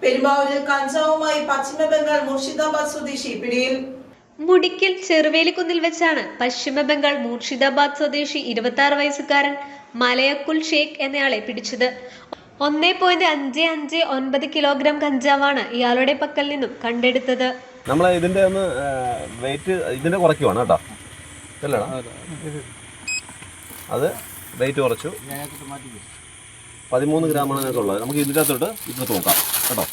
പെരുമ്പാവൂരിൽ കഞ്ചാവുമായി പശ്ചിമ ബംഗാൾ മുർഷിദാബാദ് സ്വദേശി പിടിയിൽ. മുടിക്കൽ ചെറുവേലിക്കുന്നിൽ വെച്ചാണ് പശ്ചിമ ബംഗാൾ മുർഷിദാബാദ് സ്വദേശി 26 വയസ്സുകാരൻ മലയക്കുൽ ഷേഖ് എന്നയാളെ പിടിച്ചത്. 1.559 കിലോഗ്രാം കഞ്ചാവാണ് ഇയാളുടെ പക്കൽ നിന്നും കണ്ടെടുത്തത്. നമ്മൾ ഇതിന്റെ ഒന്ന് വെയിറ്റ് ഇതിന്റെ കുറയ്ക്കുവാണ് കേട്ടോ. അത് വെയിറ്റ് കുറച്ചു 13 ഗ്രാമാണ് അതിനകത്തുള്ളത്. നമുക്ക് ഇതിൻ്റെ അകത്തോട്ട് ഇത് നോക്കാം കേട്ടോ.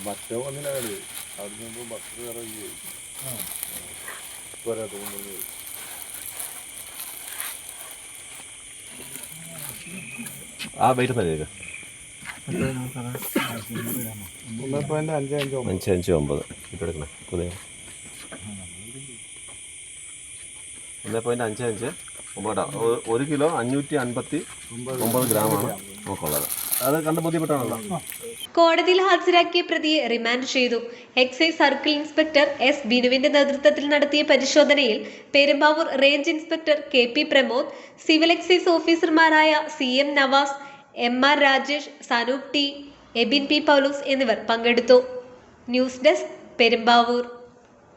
മറ്റോ ഒന്നിനാണ് അവിടെ നിന്ന് ബസ് ഇറങ്ങി പോരാ തോന്നുന്നത്. ആ വെയിറ്റ് തരേക്ക് 1.559 ഇട്ടെടുക്കണേ. പുതിയ 1.55 1 കിലോ 559 ഗ്രാമാണ് നമുക്കുള്ളത്. അത് കണ്ട് ബോധ്യപ്പെട്ടാണല്ലോ. കോടതിയിൽ ഹാജരാക്കിയ പ്രതിയെ റിമാൻഡ് ചെയ്തു. എക്സൈസ് സർക്കിൾ ഇൻസ്പെക്ടർ എസ് ബിനുവിന്റെ നേതൃത്വത്തിൽ നടത്തിയ പരിശോധനയിൽ Perumbavoor range inspector KP Pramod, civil excise ഓഫീസർമാരായ CM Navas, MR Rajesh, Sanoop T, Ebin P Paulose എന്നിവർ പങ്കെടുത്തു. News desk, Perumbavoor.